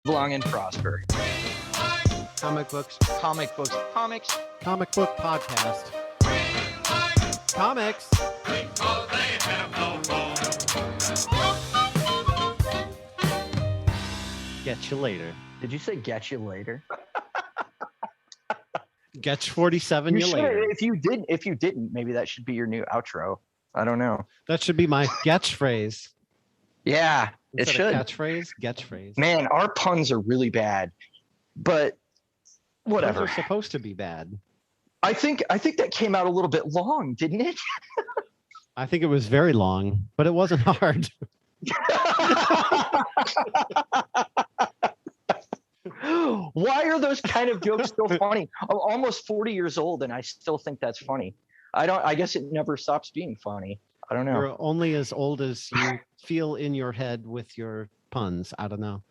long and prosper. Comic books. Comics. Comic book podcast. Comics. Get you later. Did you say get you later? Get 47 you later. If you didn't, maybe that should be your new outro. I don't know. That should be my catchphrase. Yeah, it should. Catchphrase. Man, our puns are really bad, but whatever. Puns are supposed to be bad. I think that came out a little bit long, didn't it? I think it was very long, but it wasn't hard. Why are those kind of jokes so funny? I'm almost 40 years old and I still think that's funny. I guess it never stops being funny. I don't know. You're only as old as you feel in your head with your puns. I don't know.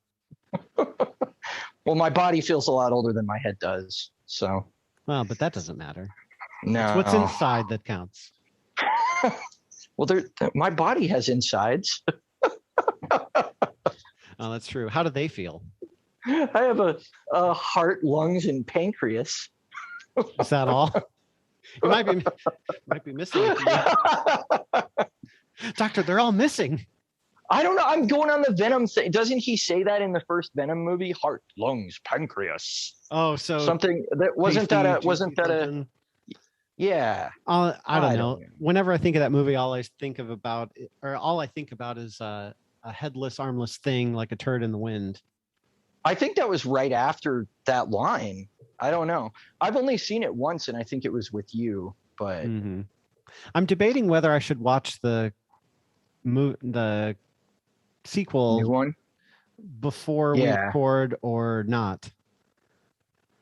Well, my body feels a lot older than my head does. So. Well, but that doesn't matter. No. It's what's inside that counts. Well, my body has insides. Oh, that's true. How do they feel? I have a heart, lungs, and pancreas. Is that all? You might be missing it. Doctor, they're all missing. I don't know. I'm going on the Venom thing. Doesn't he say that in the first Venom movie? Heart, lungs, pancreas. Oh, so something that wasn't that a yeah. I don't know. Whenever I think of that movie, all I think about is a headless, armless thing like a turd in the wind. I think that was right after that line. I don't know. I've only seen it once, and I think it was with you. But I'm debating whether I should watch the sequel new one before we record or not.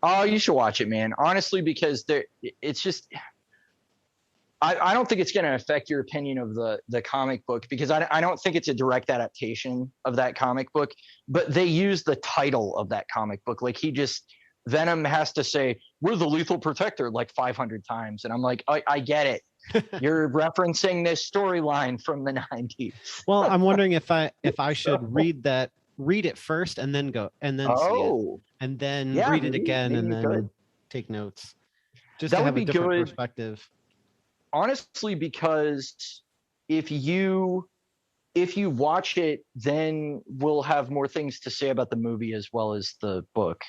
Oh, you should watch it, man. Honestly, because it's just. I don't think it's going to affect your opinion of the comic book because I don't think it's a direct adaptation of that comic book, but they use the title of that comic book. Like Venom has to say, we're the lethal protector like 500 times. And I'm like, I get it. You're referencing this storyline from the 90s. Well, I'm wondering if I should read it first and then see it, and then read it again and then take notes. Just that to have a different perspective. Honestly, because if you watch it, then we'll have more things to say about the movie as well as the book.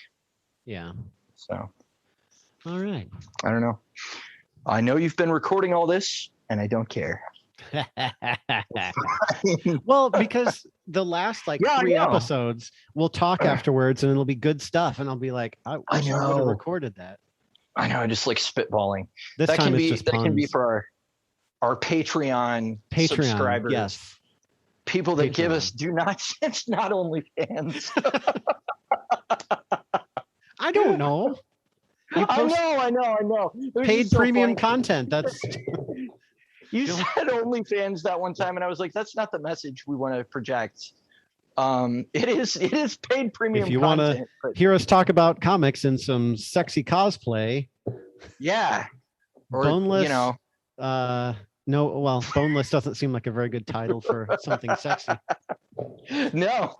Yeah. So. All right. I don't know. I know you've been recording all this, and I don't care. Well, because the last 3 episodes, we'll talk afterwards, and it'll be good stuff, and I'll be like, I would have recorded that. I know, just like spitballing. That can be for our Patreon subscribers. Yes. People that give us it's not OnlyFans. I don't know. I know. Paid premium content. That's you said OnlyFans that one time, and I was like, that's not the message we want to project. It is paid premium. If you want to hear us talk about comics and some sexy cosplay, or boneless, boneless doesn't seem like a very good title for something sexy. No,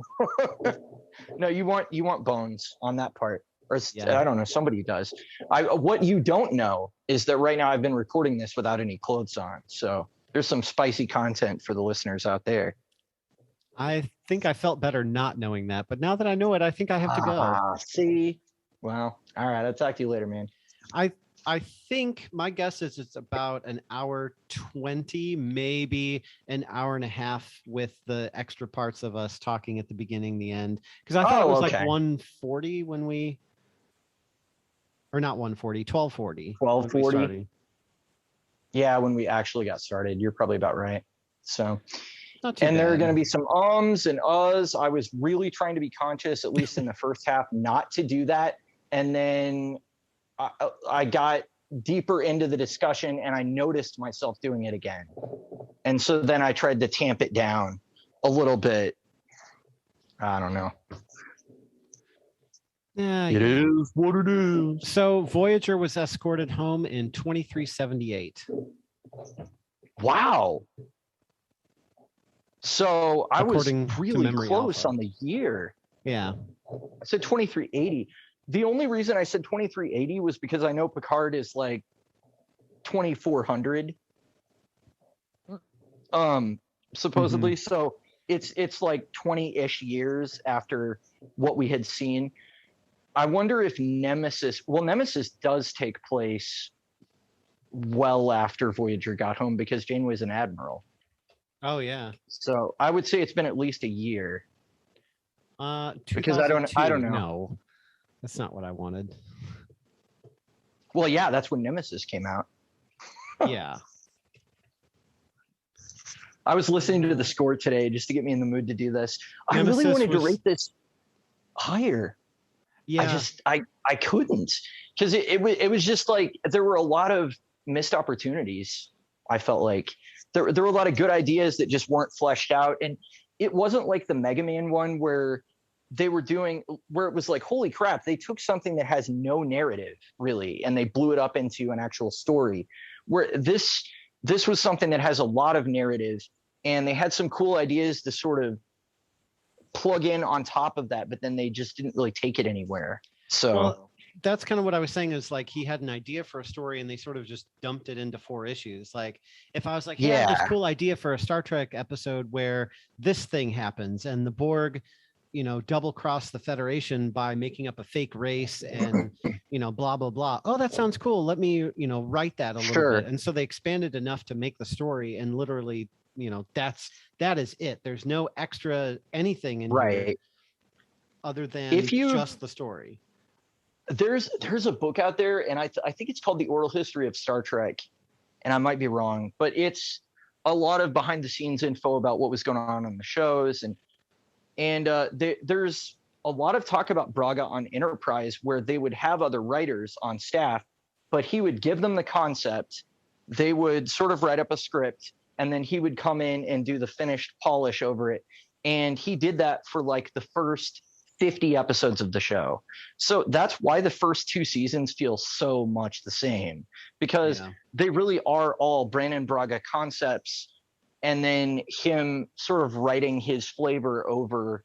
you want bones on that part, or I don't know, somebody does. What you don't know is that right now I've been recording this without any clothes on, so there's some spicy content for the listeners out there. I think I felt better not knowing that, but now that I know it, I think I have to go. See? Well, all right. I'll talk to you later, man. I think my guess is it's about an hour 20, maybe an hour and a half with the extra parts of us talking at the beginning, the end. Because I thought it was like 140 when we, or not 140, 1240. 1240. Yeah, when we actually got started. You're probably about right. So. And there are going to be some ums and uhs. I was really trying to be conscious, at least in the first half, not to do that. And then I got deeper into the discussion and I noticed myself doing it again. And so then I tried to tamp it down a little bit. I don't know. Yeah, it is what it is. So Voyager was escorted home in 2378. Wow. So I was really close on the year. Yeah. I said 2380. The only reason I said 2380 was because I know Picard is like 2400. Supposedly. Mm-hmm. So it's like 20-ish years after what we had seen. I wonder if Nemesis does take place well after Voyager got home, because Janeway's an admiral. Oh yeah. So I would say it's been at least a year. Because I don't know. No, that's not what I wanted. Well, yeah, that's when Nemesis came out. Yeah. I was listening to the score today just to get me in the mood to do this. Nemesis, I really wanted to rate this higher. Yeah. I couldn't, because it was just like there were a lot of missed opportunities. I felt like there were a lot of good ideas that just weren't fleshed out, and it wasn't like the Mega Man one where it was like, holy crap, they took something that has no narrative really and they blew it up into an actual story, where this was something that has a lot of narrative, and they had some cool ideas to sort of plug in on top of that, but then they just didn't really take it anywhere. So that's kind of what I was saying, is like he had an idea for a story and they sort of just dumped it into 4 issues. Like if I was like, I have this cool idea for a Star Trek episode where this thing happens and the Borg, double cross the Federation by making up a fake race and, blah, blah, blah. Oh, that sounds cool. Let me, write that a little bit. And so they expanded enough to make the story, and literally, that is it. There's no extra anything in here other than just the story. There's a book out there, and I think it's called The Oral History of Star Trek, and I might be wrong, but it's a lot of behind the scenes info about what was going on the shows, and there's a lot of talk about Braga on Enterprise, where they would have other writers on staff, but he would give them the concept, they would sort of write up a script, and then he would come in and do the finished polish over it. And he did that for like the first 50 episodes of the show. So that's why the first 2 seasons feel so much the same, because they really are all Brannon Braga concepts, and then him sort of writing his flavor over.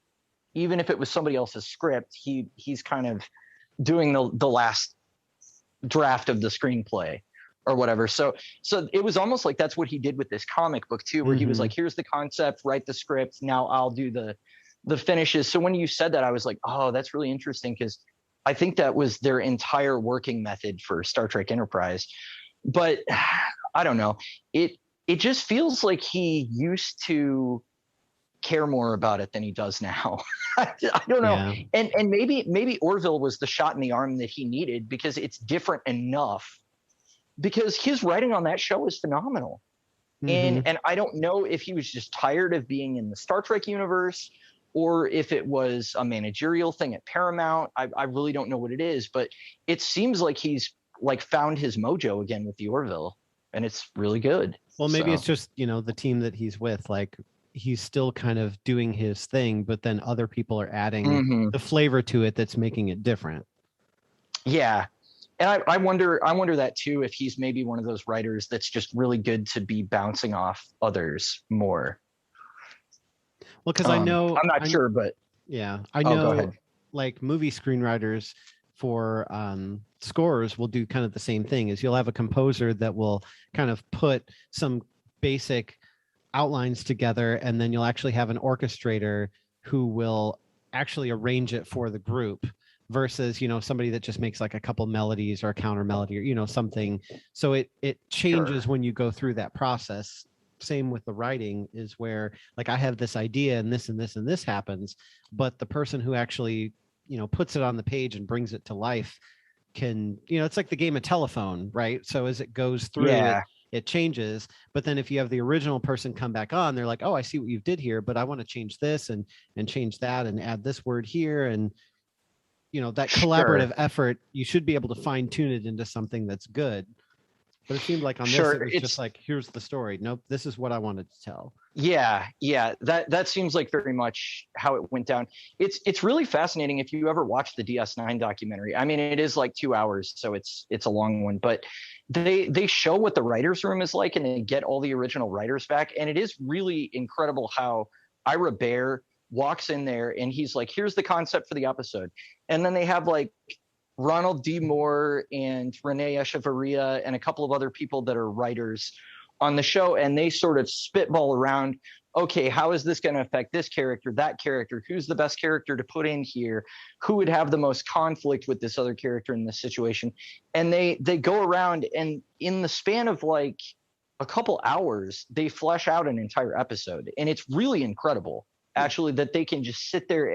Even if it was somebody else's script, he's kind of doing the last draft of the screenplay or whatever. So it was almost like that's what he did with this comic book too, where he was like, here's the concept, write the script, now I'll do the finishes. So when you said that, I was like, oh, that's really interesting, because I think that was their entire working method for Star Trek Enterprise. But I don't know, it just feels like he used to care more about it than he does now. I don't know. Yeah. And maybe Orville was the shot in the arm that he needed, because it's different enough, because his writing on that show is phenomenal. And I don't know if he was just tired of being in the Star Trek universe, or if it was a managerial thing at Paramount. I really don't know what it is, but it seems like he's like found his mojo again with the Orville, and it's really good. Well, maybe it's just, the team that he's with, like he's still kind of doing his thing, but then other people are adding the flavor to it that's making it different. Yeah. And I wonder that too, if he's maybe one of those writers that's just really good to be bouncing off others more. Well, because I'm not sure, but I know like movie screenwriters for scores will do kind of the same thing. Is you'll have a composer that will kind of put some basic outlines together, and then you'll actually have an orchestrator who will actually arrange it for the group, versus somebody that just makes like a couple melodies or a counter melody or something. So it changes when you go through that process. Same with the writing, is where like I have this idea and this and this and this happens, but the person who actually puts it on the page and brings it to life can, it's like the game of telephone, right? So as it goes through, it changes. But then if you have the original person come back on, they're like, oh, I see what you did here, but I want to change this and change that and add this word here. And that collaborative effort, you should be able to fine tune it into something that's good. But it seemed like on this, it was just like, here's the story. Nope, this is what I wanted to tell. Yeah. That seems like very much how it went down. It's really fascinating if you ever watch the DS9 documentary. I mean, it is like 2 hours, so it's a long one, but they show what the writer's room is like, and they get all the original writers back. And it is really incredible how Ira Bear walks in there and he's like, here's the concept for the episode. And then they have like Ronald D. Moore and Renee Echevarria and a couple of other people that are writers on the show. And they sort of spitball around, okay, how is this going to affect this character, that character? Who's the best character to put in here? Who would have the most conflict with this other character in this situation? And they go around, and in the span of like a couple hours, they flesh out an entire episode. And it's really incredible, actually, that they can just sit there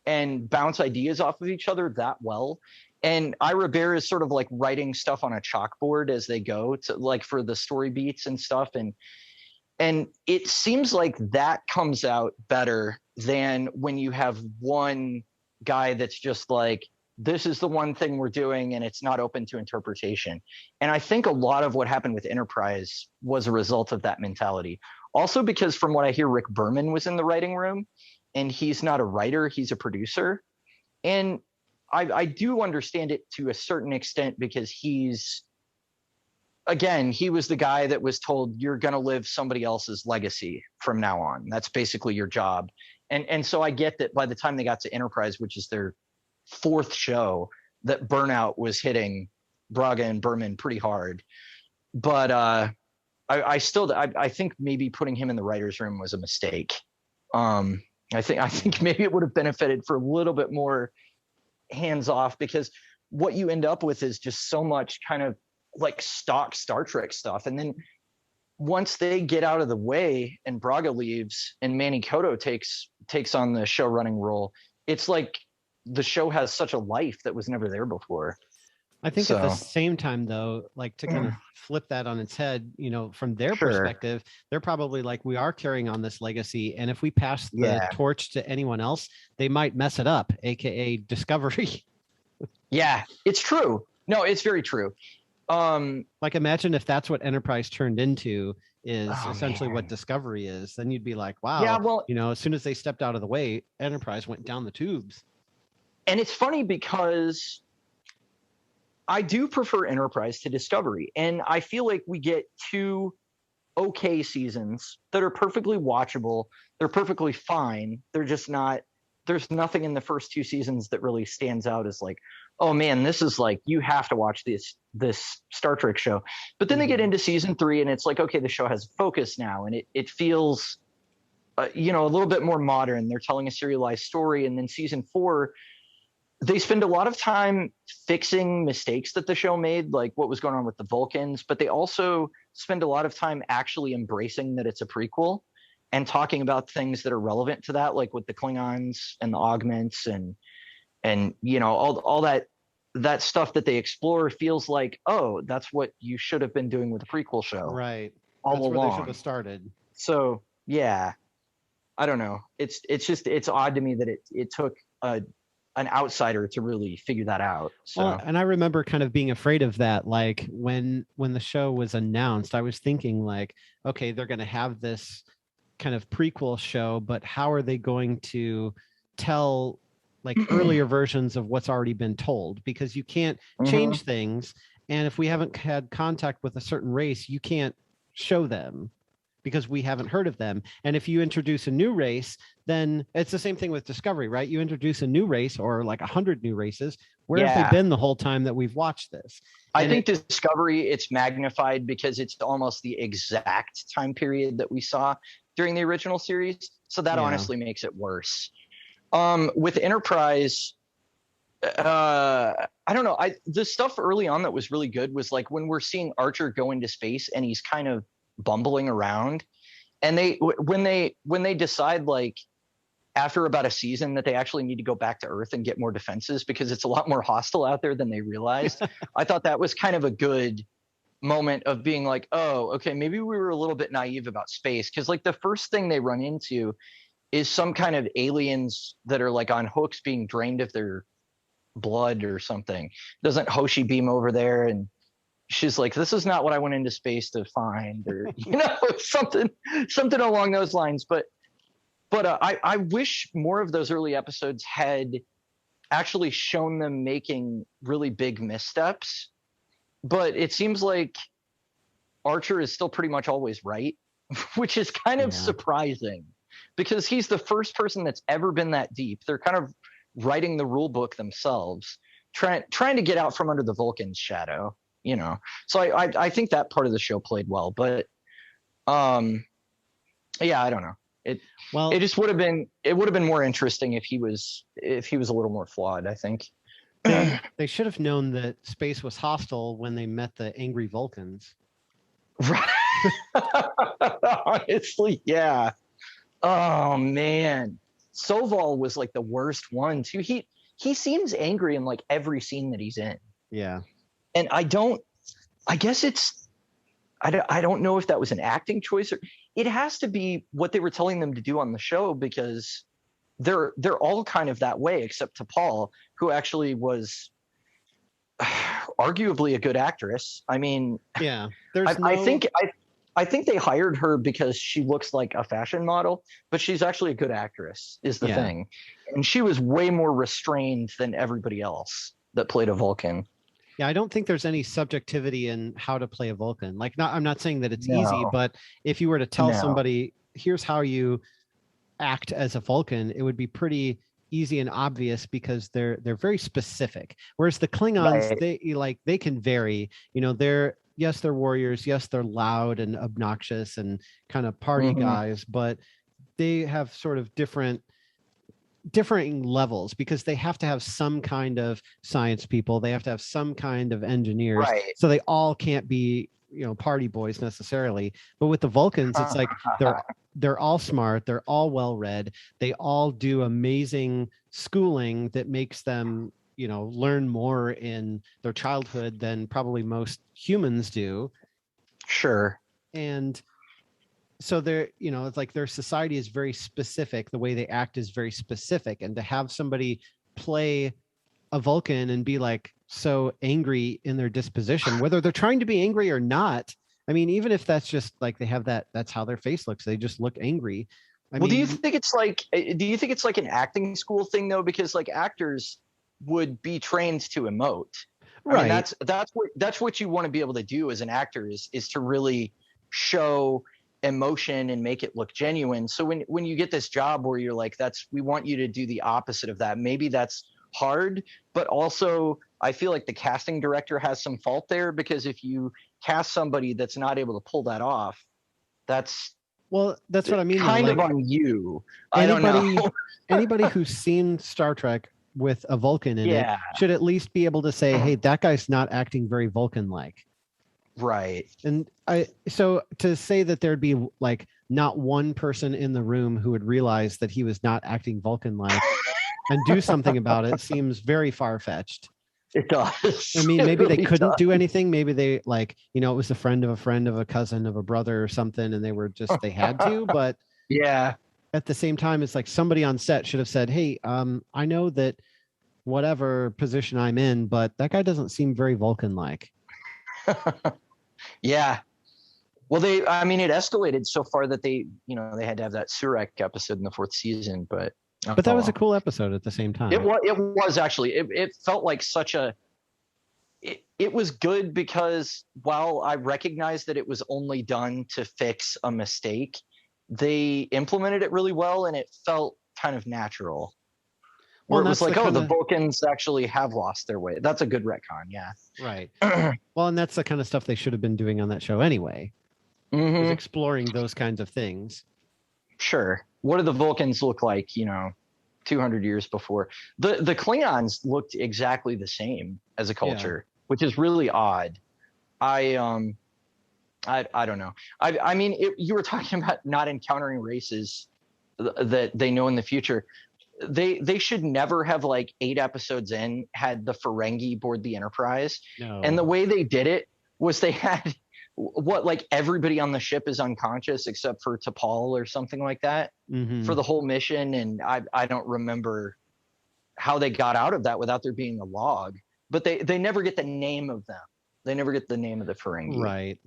and bounce ideas off of each other that well. And Ira Bear is sort of like writing stuff on a chalkboard as they go, to like for the story beats and stuff. And it seems like that comes out better than when you have one guy that's just like, this is the one thing we're doing and it's not open to interpretation. And I think a lot of what happened with Enterprise was a result of that mentality. Also because from what I hear, Rick Berman was in the writing room, and he's not a writer, he's a producer. And I do understand it to a certain extent, because he was the guy that was told, you're going to live somebody else's legacy from now on. That's basically your job. And so I get that by the time they got to Enterprise, which is their fourth show, that burnout was hitting Braga and Berman pretty hard. But I think maybe putting him in the writer's room was a mistake. I think maybe it would have benefited for a little bit more hands off, because what you end up with is just so much kind of like stock Star Trek stuff. And then once they get out of the way and Braga leaves and Manny Koto takes on the show running role, it's like the show has such a life that was never there before. I think at the same time, though, like to kind of flip that on its head, you know, from their perspective, they're probably like, we are carrying on this legacy. And if we pass the torch to anyone else, they might mess it up, AKA Discovery. Yeah, it's true. No, it's very true. Like, imagine if that's what Enterprise turned into, is essentially what Discovery is. Then you'd be like, wow, yeah, well, you know, as soon as they stepped out of the way, Enterprise went down the tubes. And it's funny because I do prefer Enterprise to Discovery. And I feel like we get two okay seasons that are perfectly watchable. They're perfectly fine. They're just not, there's nothing in the first two seasons that really stands out as like, oh man, this is like, you have to watch this Star Trek show. But then they get into season 3 and it's like, okay, the show has focus now. And it feels, you know, a little bit more modern. They're telling a serialized story. And then season 4, they spend a lot of time fixing mistakes that the show made, like what was going on with the Vulcans, but they also spend a lot of time actually embracing that it's a prequel and talking about things that are relevant to that, like with the Klingons and the augments and you know, all that stuff that they explore feels like, oh, that's what you should have been doing with a prequel show. Right. All that's along. Where they should have started. So yeah, I don't know. It's odd to me that it took an outsider to really figure that out. So. Well, and I remember kind of being afraid of that. Like when the show was announced, I was thinking like, okay, they're going to have this kind of prequel show, but how are they going to tell like earlier versions of what's already been told? Because you can't change things. And if we haven't had contact with a certain race, you can't show them, because we haven't heard of them. And if you introduce a new race, then it's the same thing with Discovery, right? You introduce a new race or like 100 new races. Where have they been the whole time that we've watched this? I think Discovery, it's magnified because it's almost the exact time period that we saw during the original series. So that honestly makes it worse. With Enterprise, I don't know. The stuff early on that was really good was like when we're seeing Archer go into space and he's kind of bumbling around, and when they decide like after about a season that they actually need to go back to Earth and get more defenses because it's a lot more hostile out there than they realized. I thought that was kind of a good moment of being like, oh, okay, maybe we were a little bit naive about space, because like the first thing they run into is some kind of aliens that are like on hooks being drained of their blood or something. Doesn't Hoshi beam over there and she's like, this is not what I went into space to find, or you know, something along those lines. But I wish more of those early episodes had actually shown them making really big missteps. But it seems like Archer is still pretty much always right, which is kind of surprising. because he's the first person that's ever been that deep. They're kind of writing the rule book themselves, trying to get out from under the Vulcan's shadow, you know. So I think that part of the show played well, but yeah, I don't know. It just would have been more interesting if he was a little more flawed, I think. They should have known that space was hostile when they met the angry Vulcans. Right. Honestly, yeah. Oh man. Soval was like the worst one too. He seems angry in like every scene that he's in. Yeah. And I don't know if that was an acting choice or it has to be what they were telling them to do on the show, because they're all kind of that way except T'Pol, who actually was arguably a good actress. I mean, yeah, I think they hired her because she looks like a fashion model, but she's actually a good actress is the thing. And she was way more restrained than everybody else that played a Vulcan. Yeah, I don't think there's any subjectivity in how to play a Vulcan. Like, I'm not saying that it's easy, but if you were to tell somebody, here's how you act as a Vulcan, it would be pretty easy and obvious because they're very specific. Whereas the Klingons, they can vary. You know, they're warriors. Yes, they're loud and obnoxious and kind of party guys, but they have sort of different levels because they have to have some kind of science people. They have to have some kind of engineers. Right. So they all can't be, party boys necessarily. But with the Vulcans, it's like they're all smart. They're all well-read. They all do amazing schooling that makes them, learn more in their childhood than probably most humans do. Sure. And so they're, it's like their society is very specific. The way they act is very specific. And to have somebody play a Vulcan and be like so angry in their disposition, whether they're trying to be angry or not. I mean, even if that's just like they have that's how their face looks. They just look angry. I mean, do you think it's like an acting school thing though? Because like actors would be trained to emote. Right. I mean, that's what you want to be able to do as an actor is to really show emotion and make it look genuine. So when you get this job where you're like, we want you to do the opposite of that, maybe that's hard, but also I feel like the casting director has some fault there, because if you cast somebody that's not able to pull that off, that's what I mean. Kind of on you. I don't know. Anybody who's seen Star Trek with a Vulcan in it should at least be able to say, hey, that guy's not acting very Vulcan-like. Right. And so to say that there'd be like not one person in the room who would realize that he was not acting Vulcan-like and do something about it seems very far-fetched. It does. I mean, maybe they couldn't do anything. Maybe they it was a friend of a cousin of a brother or something, and they had to, but yeah. At the same time, it's like somebody on set should have said, hey, I know that whatever position I'm in, but that guy doesn't seem very Vulcan-like. Yeah. Well, it escalated so far that they had to have that Surak episode in the 4th season, but that was a cool episode at the same time. It was actually, it felt like it was good because while I recognized that it was only done to fix a mistake, they implemented it really well and it felt kind of natural. Where it was like, the Vulcans actually have lost their way. That's a good retcon, yeah. Right. Well, and that's the kind of stuff they should have been doing on that show anyway. Is exploring those kinds of things. Sure. What do the Vulcans look like, 200 years before? The Klingons looked exactly the same as a culture, which is really odd. I don't know. I mean, you were talking about not encountering races that they know in the future. They should never have, like, 8 episodes in, had the Ferengi board the Enterprise. No. And the way they did it was they had everybody on the ship is unconscious except for T'Pol or something like that for the whole mission. And I don't remember how they got out of that without there being a log, but they never get the name of them. They never get the name of the Ferengi. Right.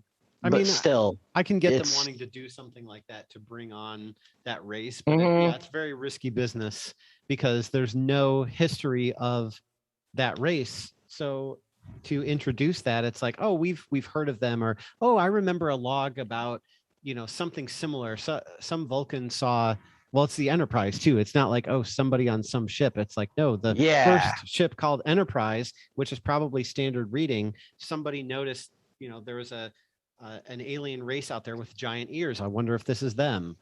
I mean, still, I can get them wanting to do something like that to bring on that race, but it's very risky business because there's no history of that race. So to introduce that, it's like, oh, we've heard of them, or oh, I remember a log about something similar. So some Vulcan saw Well, it's the Enterprise too. It's not like, oh, somebody on some ship. It's like, no, the first ship called Enterprise, which is probably standard reading. Somebody noticed, there was an alien race out there with giant ears. I wonder if this is them.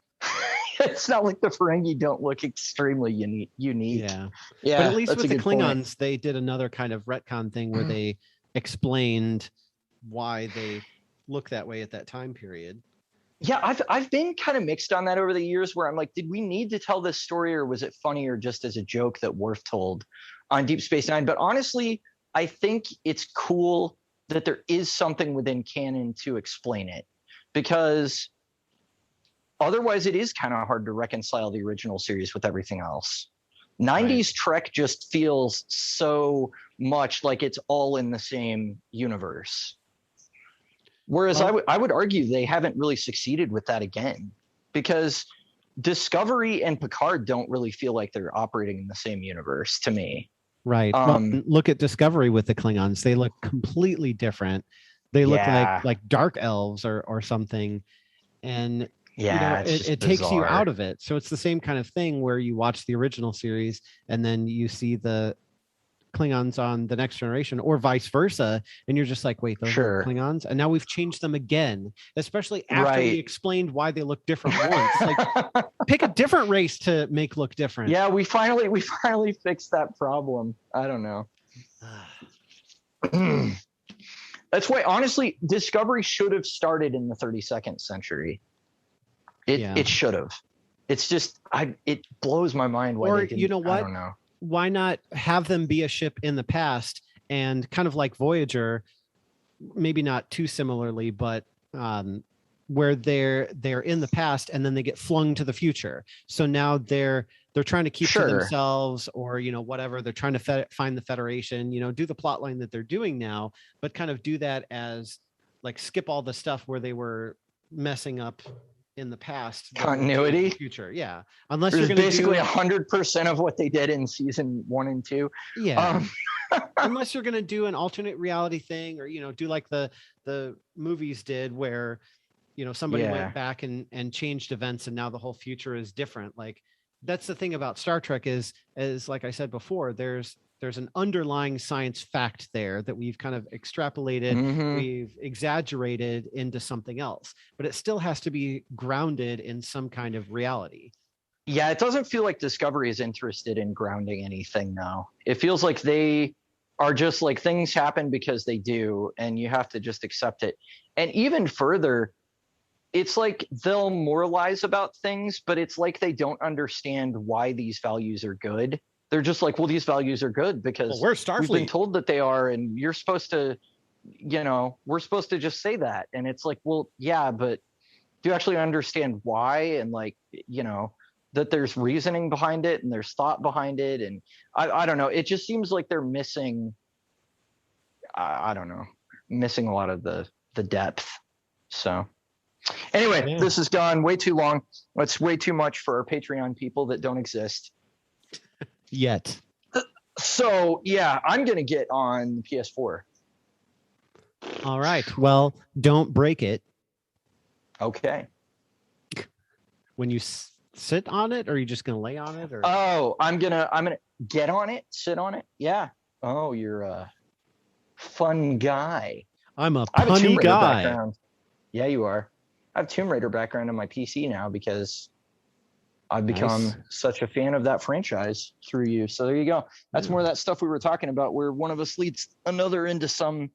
It's not like the Ferengi don't look extremely unique. Yeah. But at least with the Klingons, they did another kind of retcon thing where they explained why they look that way at that time period. Yeah, I've been kind of mixed on that over the years, where I'm like, did we need to tell this story, or was it funnier just as a joke that Worf told on Deep Space Nine? But honestly, I think it's cool that there is something within canon to explain it, because otherwise it is kind of hard to reconcile the original series with everything else. 90s Trek just feels so much like it's all in the same universe. Whereas I would argue they haven't really succeeded with that again, because Discovery and Picard don't really feel like they're operating in the same universe to me. Right. Look at Discovery with the Klingons. They look completely different. They look like dark elves or something. And it takes you out of it. So it's the same kind of thing where you watch the original series and then you see the Klingons on the Next Generation, or vice versa, and you're just like, wait, those are Klingons, and now we've changed them again, especially after we explained why they look different once. Like, pick a different race to make look different. Yeah, we finally fixed that problem. I don't know. That's why, honestly, Discovery should have started in the 32nd century. It should have. It's just it blows my mind why they didn't. You know what? I don't know. Why not have them be a ship in the past, and kind of like Voyager, maybe not too similarly, but where they're in the past and then they get flung to the future. So now they're trying to keep to themselves, or whatever. They're trying to find the Federation. Do the plot line that they're doing now, but kind of do that as like skip all the stuff where they were messing up in the past, continuity in the future. Yeah, unless you're going to basically 100% of what they did in season 1 and 2. Yeah. Unless you're going to do an alternate reality thing, or do like the movies did, where somebody went back and changed events, and now the whole future is different. Like, that's the thing about Star Trek is like I said before, there's an underlying science fact there that we've kind of extrapolated, we've exaggerated into something else, but it still has to be grounded in some kind of reality. Yeah, it doesn't feel like Discovery is interested in grounding anything now. It feels like they are just like, things happen because they do, and you have to just accept it. And even further, it's like they'll moralize about things, but it's like they don't understand why these values are good. They're just like, well, these values are good because we're Starfleet. We've been told that they are, and you're supposed to, we're supposed to just say that. And it's like, well, yeah, but do you actually understand why? And like, that there's reasoning behind it and there's thought behind it. And I don't know. It just seems like they're missing, I don't know, missing a lot of the depth. So anyway, This has gone way too long. It's way too much for our Patreon people that don't exist yet. So yeah, I'm gonna get on the PS4. All right. Well, don't break it. Okay. When you sit on it, or are you just gonna lay on it? Or I'm gonna get on it, sit on it. Yeah. Oh, you're a fun guy. I'm a punny guy. Background. Yeah, you are. I have Tomb Raider background on my PC now because I've become such a fan of that franchise through you. So there you go. That's more of that stuff we were talking about, where one of us leads another into some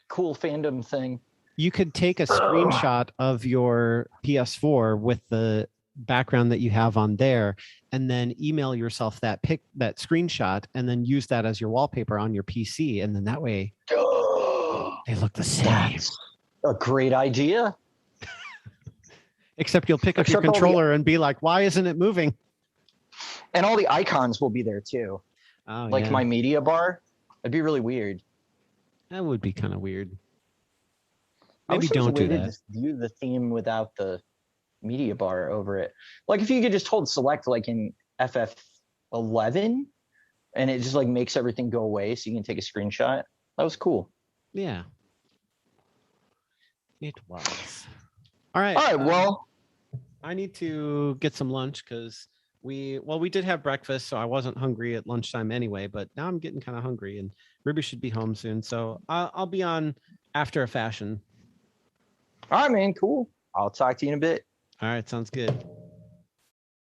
cool fandom thing. You could take a screenshot of your PS4 with the background that you have on there, and then email yourself that screenshot, and then use that as your wallpaper on your PC. And then that way they look the same. That's a great idea. Except you'll pick up your controller and be like, why isn't it moving? And all the icons will be there too. Oh, like my media bar. It'd be really weird. That would be kind of weird. Maybe don't do that. Just view the theme without the media bar over it. Like if you could just hold select like in FF11 and it just like makes everything go away so you can take a screenshot. That was cool. Yeah. It was. All right. Well, I need to get some lunch because we did have breakfast, so I wasn't hungry at lunchtime anyway. But now I'm getting kind of hungry, and Ruby should be home soon, so I'll be on after a fashion. All right, man. Cool. I'll talk to you in a bit. All right, sounds good.